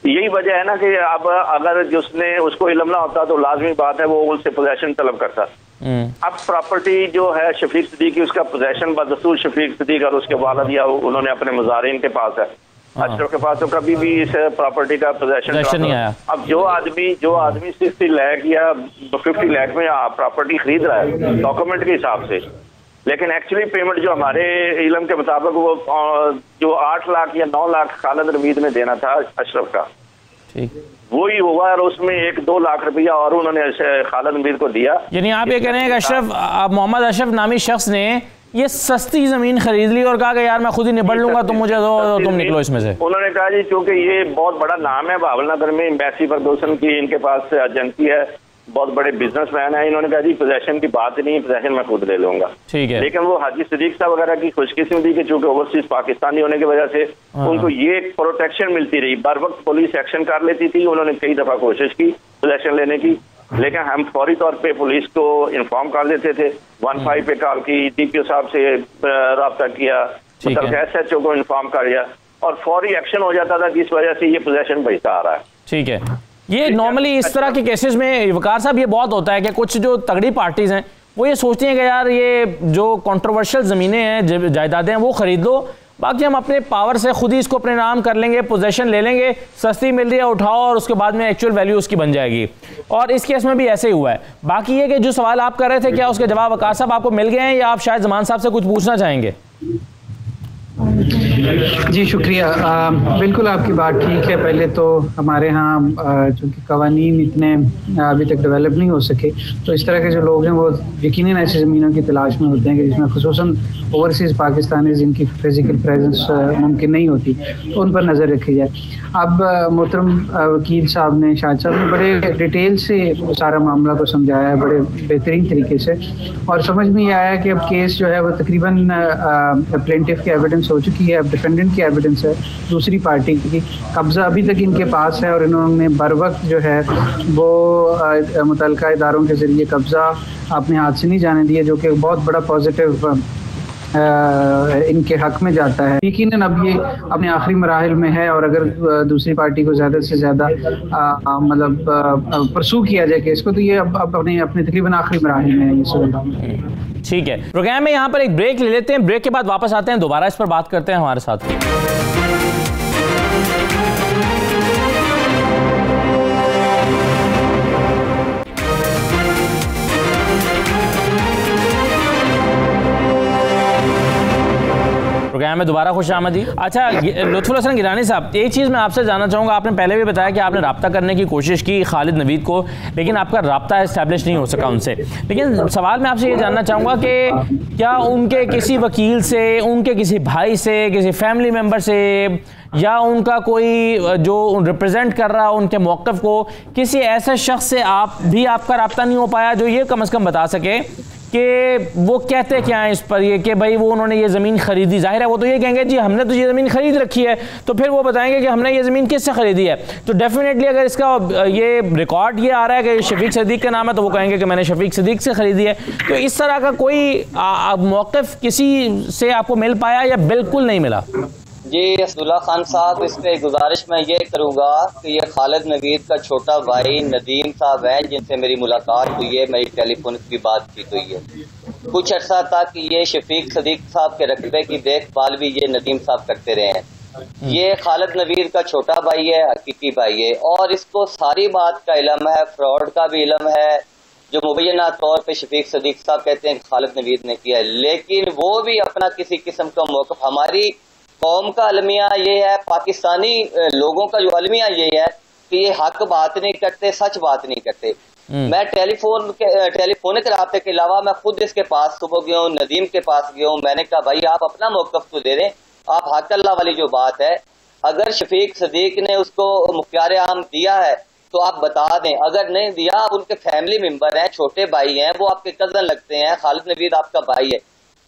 यही वजह है ना कि अब अगर जिसने उसको इल्म ना होता तो लाजमी बात है वो उससे पोजेशन तलब करता। अब प्रॉपर्टी जो है शफीक सिद्दीक की, उसका पोजेशन बदस्तूर शफीक सिद्दीक और उसके वालिद या उन्होंने अपने मुजारिन के पास है। अशरफ के पास तो कभी भी इस प्रॉपर्टी का पोजेशन नहीं आया। अब जो आदमी 60 लाख या 50 लाख में प्रॉपर्टी खरीद रहा है डॉक्यूमेंट के हिसाब से, लेकिन एक्चुअली पेमेंट जो हमारे इल्म के मुताबिक वो जो 8 लाख या 9 लाख खालिद नवीद ने देना था अशरफ का, वही हुआ और उसमें 1-2 लाख रुपया और उन्होंने खालिद नवीद को दिया। यानी आप ये कह रहे हैं कि अशरफ, मोहम्मद अशरफ नामी शख्स ने ये सस्ती जमीन खरीद ली और कहा कि यार मैं खुद ही निबड़ लूंगा, तुम मुझे दो, तुम निकलो इसमें से। उन्होंने कहा जी क्योंकि ये बहुत बड़ा नाम है भावलनगर में, एम्बेसी फर्गूसन की इनके पास एजेंसी है, बहुत बड़े बिजनेसमैन है, इन्होंने कहा जी पोजेशन की बात नहीं, पोजेशन मैं खुद ले लूंगा। ठीक है। लेकिन वो हाजी सदीक साहब वगैरह की खुशकिस्मती कि चूंकि ओवरसीज पाकिस्तानी होने की वजह से उनको ये प्रोटेक्शन मिलती रही, बर वक्त पुलिस एक्शन कर लेती थी। उन्होंने कई दफा कोशिश की पोजेशन लेने की, लेकिन हम फौरी तौर पे पुलिस को इन्फॉर्म कर देते थे। 15 पे कॉल की, DPO साहब से रब्ता किया, मतलब SHO को इन्फॉर्म कर दिया और फौरी एक्शन हो जाता था, जिस वजह से ये पोजेशन बचता आ रहा है। ठीक है। ये नॉर्मली इस तरह के केसेस में वकार साहब ये बहुत होता है कि कुछ जो तगड़ी पार्टीज हैं वो ये सोचती हैं कि यार ये जो कंट्रोवर्शियल ज़मीनें हैं, जायदादें हैं, वो खरीद लो, बाकी हम अपने पावर से खुद ही इसको अपने नाम कर लेंगे, पोजेशन ले लेंगे, सस्ती मिल रही है उठाओ और उसके बाद में एक्चुअल वैल्यू उसकी बन जाएगी। और इस केस में भी ऐसे ही हुआ है। बाकी ये कि जो सवाल आप कर रहे थे, क्या उसके जवाब वकार साहब आपको मिल गए हैं या आप शायद जमान साहब से कुछ पूछना चाहेंगे? जी शुक्रिया। बिल्कुल आपकी बात ठीक है। पहले तो हमारे यहाँ चूँकि कवानीन इतने अभी तक डेवलप नहीं हो सके, तो इस तरह के जो लोग हैं वो यकीनन ऐसी ज़मीनों की तलाश में होते हैं कि जिसमें खुसूसन ओवरसीज़ पाकिस्तानी जिनकी फिजिकल प्रेजेंस मुमकिन नहीं होती, तो उन पर नज़र रखी जाए। अब मोहतरम वकील साहब ने, शाहिद साहब ने बड़े डिटेल से सारा मामला को समझाया है, बड़े बेहतरीन तरीके से, और समझ में ये आया कि अब केस जो है वो तकरीबन प्लेंटिफ की एविडेंस हो चुकी है, अब डिफेंडेंट की एविडेंस है, दूसरी पार्टी की कब्जा अभी तक इनके पास है और इन्होंने बर वक्त जो है वो मुतल्लिका इदारों के ज़रिए कब्जा अपने हाथ से नहीं जाने दिए, जो कि बहुत बड़ा पॉजिटिव इनके हक में जाता है। यकीनन अब ये अपने आखिरी मराहिल में है और अगर दूसरी पार्टी को ज़्यादा से ज़्यादा मतलब परसू किया जाए केस को, तो ये अब अपने तकरीबन आखिरी मराहिल में है ये सब। ठीक है, प्रोग्राम में यहाँ पर एक ब्रेक ले लेते हैं, ब्रेक के बाद वापस आते हैं, दोबारा इस पर बात करते हैं हमारे साथ। प्रोग्राम में दोबारा खुश आमदी। अच्छा लुत्फुल हसन गिलानी साहब, एक चीज़ मैं आपसे जानना चाहूँगा, आपने पहले भी बताया कि आपने रब्ता करने की कोशिश की खालिद नवीद को, लेकिन आपका रब्ता इस्टेब्लिश नहीं हो सका उनसे। लेकिन सवाल मैं आपसे ये जानना चाहूँगा कि क्या उनके किसी वकील से, उनके किसी भाई से, किसी फैमिली मेम्बर से, या उनका कोई जो रिप्रेजेंट कर रहा उनके मौक़िफ़ को, किसी ऐसे शख्स से आपका रब्ता नहीं हो पाया जो ये कम से कम बता सके कि वो कहते क्या हैं इस पर, ये कि भाई वो उन्होंने ये ज़मीन खरीदी? जाहिर है वो तो ये कहेंगे जी हमने तो ये ज़मीन खरीद रखी है, तो फिर वो बताएंगे कि हमने ये ज़मीन किससे खरीदी है। तो डेफिनेटली अगर इसका ये रिकॉर्ड ये आ रहा है कि शफीक सदीक का नाम है, तो वो कहेंगे कि मैंने शफीक सदीक से खरीदी है। तो इस तरह का कोई मौक़िफ़ किसी से आपको मिल पाया या बिल्कुल नहीं मिला? जी असदुल्ला खान साहब, इस पे गुजारिश मैं ये करूँगा कि ये खालिद नवीद का छोटा भाई नदीम साहब है, जिनसे मेरी मुलाकात हुई है, मेरी टेलीफोन की बातचीत हुई है। कुछ अर्सा तक ये शफीक सदीक साहब के रकबे की देखभाल भी ये नदीम साहब करते रहे हैं। ये खालिद नवीद का छोटा भाई है, हकीकी भाई है, और इसको सारी बात का इल्म है, फ्रॉड का भी इल्म है, जो मुबैना तौर पे शफीक सदीक साहब कहते हैं खालिद नवीद ने किया है। लेकिन वो भी अपना किसी किस्म का मौक़िफ़, हमारी कौम का अलमिया ये है, पाकिस्तानी लोगों का जो अलमिया ये है कि ये हक बात नहीं करते, सच बात नहीं करते। मैं टेलीफोनिक राब्ते के अलावा मैं खुद इसके पास सुबह गया हूँ, नदीम के पास गया हूँ। मैंने कहा भाई आप अपना मौक़िफ़ तो दे दें, आप हक अल्लाह वाली जो बात है, अगर शफीक सदीक ने उसको मुख्तियार आम दिया है तो आप बता दें, अगर नहीं दिया, आप उनके फैमिली मेंबर हैं, छोटे भाई हैं, वो आपके कजन लगते हैं, खालिद नवीद आपका भाई है।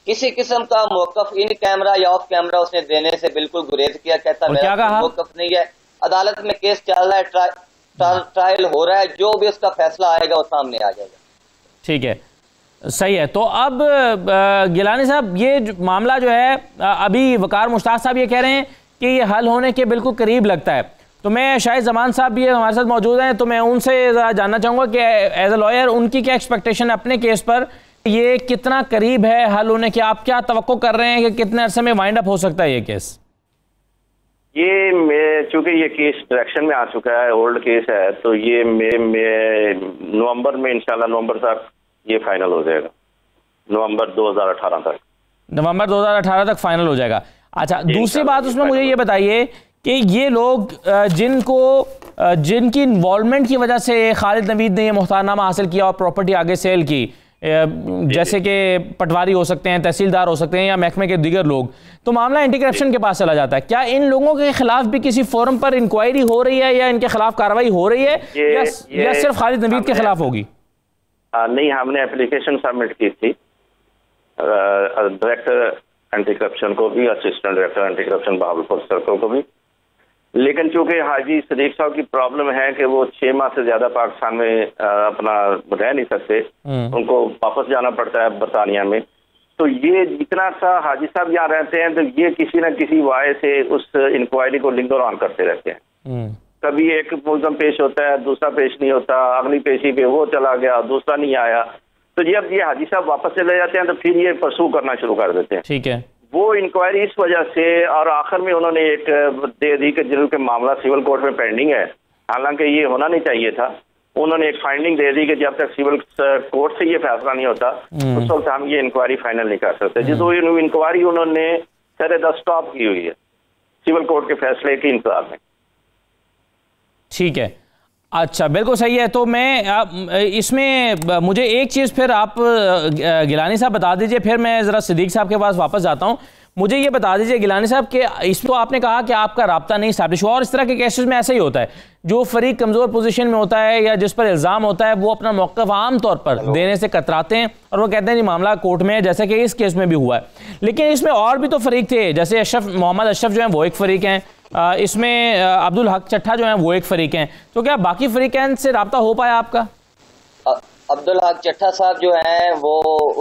किसी किस्म का मौक़िफ़ इन कैमरा या ऑफ कैमरा उसने देने से बिल्कुल गुरेज किया, कहता मेरा मौक़िफ़ नहीं है, अदालत में केस चल रहा है, ट्रायल हो रहा है, जो भी उसका फैसला आएगा वो सामने आ जाएगा। ठीक है, सही है। तो अब गिलानी साहब, ये मामला जो है अभी वकार मुश्ताक साहब ये कह रहे हैं कि ये हल होने के बिल्कुल करीब लगता है, तो मैं शायद जमान साहब भी हमारे साथ मौजूद हैं, तो मैं उनसे जानना चाहूँगा कि एज ए लॉयर उनकी क्या एक्सपेक्टेशन है अपने केस पर, ये कितना करीब है हल होने के? आप क्या तवक्को कर रहे हैं कि कितने अरसे में वाइंड अप हो सकता है ये केस? ये चूंकि ये केस डायरेक्शन में आ चुका है, ओल्ड केस है, तो ये नवंबर में इंशाल्लाह नवंबर तक ये फाइनल हो जाएगा। नवंबर 2018 तक। नवंबर 2018 तक फाइनल हो जाएगा। अच्छा, दूसरी बात उसमें मुझे ये बताइए कि ये लोग जिनकी इन्वॉल्वमेंट की वजह से खालिद नवीद ने ये मुख्तारनामा हासिल किया और प्रॉपर्टी आगे सेल की, जैसे कि पटवारी हो सकते हैं, तहसीलदार हो सकते हैं या महकमे के दीगर लोग, तो मामला एंटी करप्शन के पास चला जाता है। क्या इन लोगों के खिलाफ भी किसी फोरम पर इंक्वायरी हो रही है या इनके खिलाफ कार्रवाई हो रही है या सिर्फ खालिद नवीद के खिलाफ होगी? नहीं, हमने एप्लीकेशन सबमिट की थी डायरेक्टर एंटी करप्शन को भी, assistant director anti corruption Bahawalpur circle को भी, लेकिन चूंकि हाजी सदीक साहब की प्रॉब्लम है कि वो 6 माह से ज्यादा पाकिस्तान में अपना रह नहीं सकते, उनको वापस जाना पड़ता है बरतानिया में, तो ये जितना सा हाजी साहब यहाँ रहते हैं तो ये किसी न किसी वाय से उस इंक्वायरी को लिंगर ऑन करते रहते हैं। कभी एक मुलजम पेश होता है, दूसरा पेश नहीं होता, अगली पेशी पे वो चला गया, दूसरा नहीं आया, तो जब ये हाजी साहब वापस चले जाते हैं तो फिर ये परसू करना शुरू कर देते हैं। ठीक है, वो इंक्वायरी इस वजह से, और आखिर में उन्होंने एक दे दी कि जिनके मामला सिविल कोर्ट में पेंडिंग है, हालांकि ये होना नहीं चाहिए था, उन्होंने एक फाइंडिंग दे दी कि जब तक सिविल कोर्ट से ये फैसला नहीं होता उस वक्त हम ये इंक्वायरी फाइनल नहीं कर सकते। जिस इंक्वायरी उन्होंने सर द स्टॉप की हुई है सिविल कोर्ट के फैसले के इंतजार में। ठीक है, अच्छा, बिल्कुल सही है। तो मैं इसमें मुझे एक चीज़ फिर आप गिलानी साहब बता दीजिए, फिर मैं ज़रा सिद्दीक साहब के पास वापस जाता हूँ। मुझे ये बता दीजिए गिलानी साहब कि इसको आपने कहा कि आपका राब्ता नहीं इस्टेब्लिश हुआ, और इस तरह के केसेस में ऐसा ही होता है, जो फरीक कमज़ोर पोजीशन में होता है या जिस पर इल्ज़ाम होता है वो अपना मौक़िफ़ आम तौर पर देने से कतराते हैं और वो कहते हैं जी मामला कोर्ट में है, जैसे कि इस केस में भी हुआ है। लेकिन इसमें और भी तो फरीक थे, जैसे मोहम्मद अशरफ जो हैं वो एक फ़रीक हैं, इसमें अब्दुल हक चट्ठा जो हैं वो एक फ़रीक हैं, तो क्या बाकी फ़रीक़ैन से रब्ता हो पाया आपका? अब्दुल हक चट्ठा साहब जो हैं वो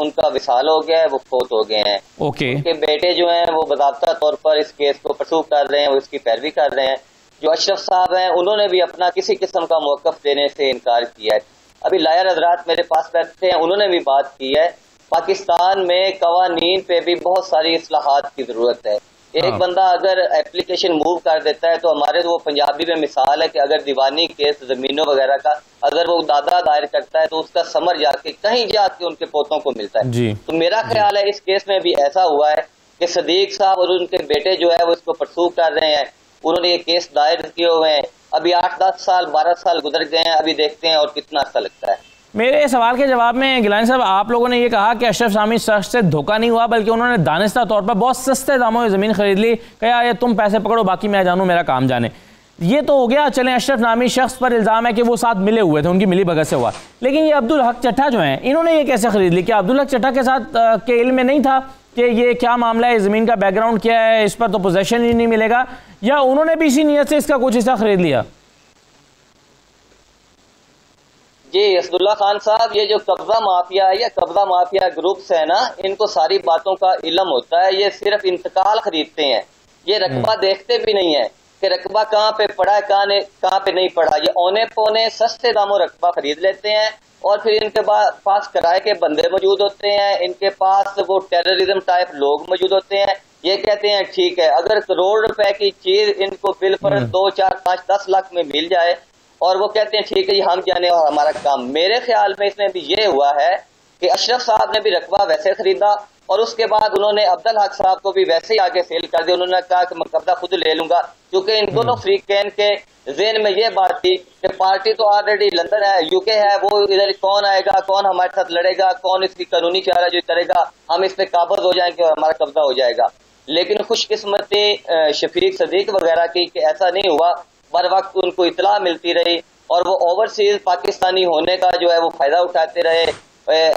उनका विसाल हो गया है, वो फोत हो गए हैं। ओके। उनके बेटे जो हैं वो बाकायदा तौर पर इस केस को परसू कर रहे हैं, वो इसकी पैरवी कर रहे हैं। जो अशरफ साहब हैं उन्होंने भी अपना किसी किस्म का मौक़िफ़ देने से इनकार किया है। अभी लायर हज़रात मेरे पास बैठते हैं, उन्होंने भी बात की है पाकिस्तान में कवानीन पे भी बहुत सारी इस्लाहात की जरूरत है। एक बंदा अगर एप्लीकेशन मूव कर देता है, तो हमारे वो पंजाबी में मिसाल है कि अगर दीवानी केस जमीनों वगैरह का अगर वो दादा दायर करता है तो उसका समर जाके कहीं जाके उनके पोतों को मिलता है। तो मेरा ख्याल है इस केस में भी ऐसा हुआ है कि सदीक साहब और उनके बेटे जो है वो इसको परसू कर रहे हैं, उन्होंने ये केस दायर किए हुए हैं। अभी 8-10 साल 12 साल गुजर गए हैं, अभी देखते हैं और कितना अच्छा लगता है। मेरे सवाल के जवाब में गिलानी साहब आप लोगों ने ये कहा कि अशरफ सामी शख्स से धोखा नहीं हुआ, बल्कि उन्होंने दानिस्ता तौर पर बहुत सस्ते दामों में ज़मीन खरीद ली, कहा ये तुम पैसे पकड़ो बाकी मैं जानूँ मेरा काम जाने। ये तो हो गया, चलें अशरफ नामी शख्स पर इल्ज़ाम है कि वो साथ मिले हुए थे, उनकी मिली भगत से हुआ। लेकिन ये अब्दुल हक चट्ठा जो हैं इन्होंने ये कैसे खरीद ली? क्या अब्दुल हक चट्ठा के साथ के इल्म में नहीं था कि ये क्या मामला है, ज़मीन का बैकग्राउंड क्या है, इस पर तो पोजेशन ही नहीं मिलेगा, या उन्होंने भी इसी नीयत से इसका कुछ हिस्सा खरीद लिया? जी असदुल्ला खान साहब, ये जो कब्जा माफिया है या कब्जा माफिया ग्रुप्स है ना, इनको सारी बातों का इल्म होता है। ये सिर्फ इंतकाल खरीदते हैं, ये रकबा देखते भी नहीं है कि रकबा कहाँ पे पड़ा है, कहाँ पे नहीं पड़ा। ये औने पौने सस्ते दामों रकबा खरीद लेते हैं और फिर इनके पास किराए के बंदे मौजूद होते हैं, इनके पास वो टेररिज्म टाइप लोग मौजूद होते हैं। ये कहते हैं ठीक है, अगर करोड़ रुपए की चीज इनको बिल पर 2, 4, 5, 10 लाख में मिल जाए और वो कहते हैं ठीक है जी हम जाने और हमारा काम। मेरे ख्याल में इसमें भी ये हुआ है कि अशरफ साहब ने भी रकबा वैसे खरीदा और उसके बाद उन्होंने अब्दुल हक साहब को भी वैसे ही आगे सेल कर दिया। उन्होंने कहा कि मैं कब्जा खुद ले लूंगा, क्योंकि इन दोनों फ्रीकैन के ज़हन में ये बात थी कि पार्टी तो ऑलरेडी लंदन है, यूके है, वो इधर कौन आएगा, कौन हमारे साथ लड़ेगा, कौन इसकी कानूनी चाराजोई करेगा, हम इस पे काबज हो जाएंगे और हमारा कब्जा हो जाएगा। लेकिन खुशकिस्मती शफीक सदीक वगैरह की कि ऐसा नहीं हुआ, बर वक्त उनको इतला मिलती रही और वो ओवरसीज पाकिस्तानी होने का जो है वो फायदा उठाते रहे,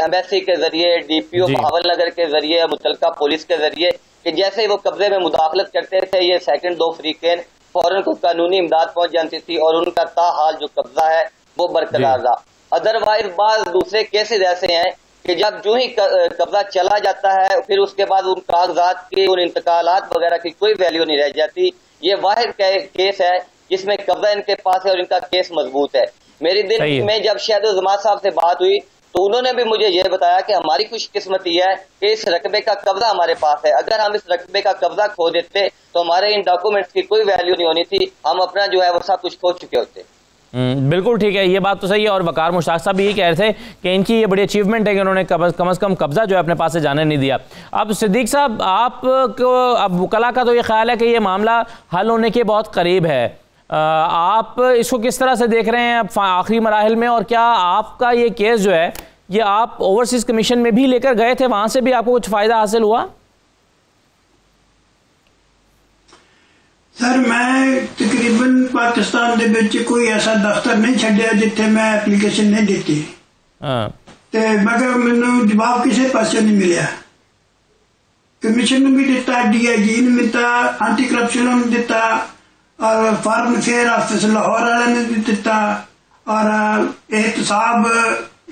एम्बेसी के जरिए, डीपीओ बहावल नगर के जरिए, मुतलका पुलिस के जरिए, कि जैसे ही वो कब्जे में मुदाखलत करते थे ये सेकंड 2 फ्रीकैन फौरन को कानूनी इमदाद पहुंच जाती थी और उनका ताहाल जो कब्जा है वो बरकरार रहा। अदरवाइज बाज दूसरे केसेज ऐसे हैं कि जब जो ही कब्जा चला जाता है फिर उसके बाद उन कागजात की, उन इंतकालात वगैरह की कोई वैल्यू नहीं रह जाती। ये वाहिद केस है जिसमें कब्जा इनके पास है और इनका केस मजबूत है। मेरी दिल में जब शहदुल जमात साहब से बात हुई तो उन्होंने भी मुझे ये बताया कि हमारी खुशकिस्मती है कि इस रकबे का कब्जा हमारे पास है, अगर हम इस रकबे का कब्जा खो देते तो हमारे इन डॉक्यूमेंट्स की कोई वैल्यू नहीं होनी थी, हम अपना जो है वो सब कुछ खो चुके होते। बिल्कुल ठीक है, ये बात तो सही है। और वकार मुश्ताक साहब भी ये कह रहे थे कि इनकी ये बड़ी अचीवमेंट है कि उन्होंने कम से कम कब्जा जो है अपने पास से जाने नहीं दिया। अब सिद्दीक साहब, आपको अब वकला का तो ये ख्याल है कि ये मामला हल होने के बहुत करीब है, आप इसको किस तरह से देख रहे हैं अब आखिरी मराहिल में, और क्या आपका ये केस जो है ये आप ओवरसीज कमीशन में भी लेकर गए थे, वहां से भी आपको कुछ फायदा हासिल हुआ? सर, मैं तकरीबन पाकिस्तान दे विच कोई ऐसा दफ्तर नहीं छड्डिया जिथे मैं एप्लीकेशन नहीं दी, मगर मैनू जवाब किसी पासे नहीं मिलिया। कमीशन भी दिता, DIG ने दिता, एंटी करप्शन ने दिता, और फॉरेन अफेयर ऑफिस लाहौर वाले ने भी दिता, और एहतसाब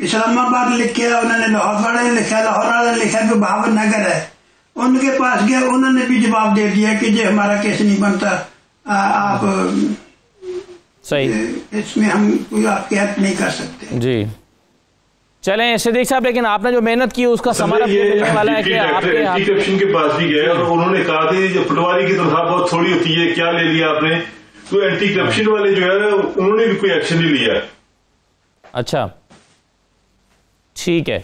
इस्लामाबाद लिखे, उन्होंने लाहौर वाले ने लिखा, लाहौर वाले ने लिखा कि भावन नगर है, उनके पास गया, उन्होंने भी जवाब दे दिया कि ये हमारा केस नहीं बनता, आप सही, इसमें हम कोई आपकी हेल्प नहीं कर सकते। जी चलें सिद्दीक साहब, लेकिन आपने जो मेहनत की उसका समारा मिलने वाला है कि आपके करप्शन के पास भी गए और उन्होंने कहा था जो पटवारी की तनख्वाह बहुत थोड़ी होती है, क्या ले लिया आपने? तो एंटी करप्शन वाले जो है उन्होंने भी कोई एक्शन नहीं लिया। अच्छा ठीक है,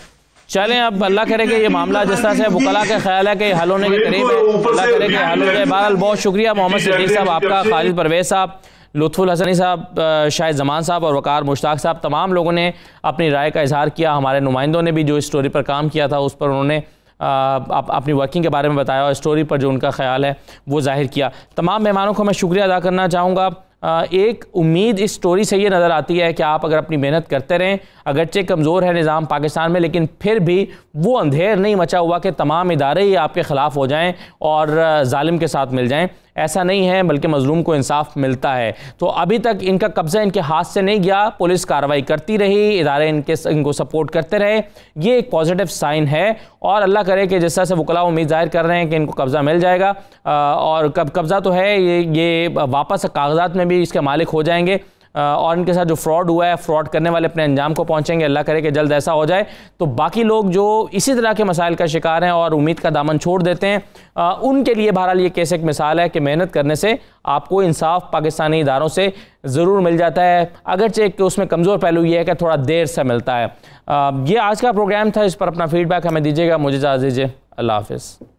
चलें अब अल्लाह करे कि ये मामला जिस तरह से वकला का ख्याल है कि हल होने के करीब है, अल्लाह करे कि हल हो जाए। बहरहाल बहुत शुक्रिया मोहम्मद सिद्दीक साहब आपका, खालिद परवेज साहब, लुत्फुल हसनी साहब, शाहिद जमान साहब और वकार मुश्ताक साहब, तमाम लोगों ने अपनी राय का इजहार किया। हमारे नुमाइंदों ने भी जो स्टोरी पर काम किया था उस पर उन्होंने अपनी वर्किंग के बारे में बताया और स्टोरी पर जो उनका ख्याल है वो जाहिर किया। तमाम मेहमानों को मैं शुक्रिया अदा करना चाहूँगा। एक उम्मीद इस स्टोरी से ये नज़र आती है कि आप अगर अपनी मेहनत करते रहें, अगरचे कमज़ोर है निज़ाम पाकिस्तान में, लेकिन फिर भी वो अंधेर नहीं मचा हुआ कि तमाम इदारे ही आपके ख़िलाफ़ हो जाएं और जालिम के साथ मिल जाएं। ऐसा नहीं है, बल्कि मज़लूम को इंसाफ मिलता है। तो अभी तक इनका कब्ज़ा इनके हाथ से नहीं गया, पुलिस कार्रवाई करती रही, इदारे इनको सपोर्ट करते रहे, ये एक पॉजिटिव साइन है। और अल्लाह करे कि जिस तरह से वकला उम्मीद जाहिर कर रहे हैं कि इनको कब्ज़ा मिल जाएगा, और कब्ज़ा तो है, ये वापस कागजात में भी इसके मालिक हो जाएंगे, और इनके साथ जो फ्रॉड हुआ है, फ्रॉड करने वाले अपने अंजाम को पहुंचेंगे। अल्लाह करे कि जल्द ऐसा हो जाए तो बाकी लोग जो इसी तरह के मसाइल का शिकार हैं और उम्मीद का दामन छोड़ देते हैं, उनके लिए बहरहाल ये केस एक मिसाल है कि मेहनत करने से आपको इंसाफ पाकिस्तानी इदारों से ज़रूर मिल जाता है, अगरचे कि उसमें कमज़ोर पहलू ये है कि थोड़ा देर से मिलता है। ये आज का प्रोग्राम था, इस पर अपना फीडबैक हमें दीजिएगा। मुझे इजाज़त दीजिए, अल्लाह हाफ़िज़।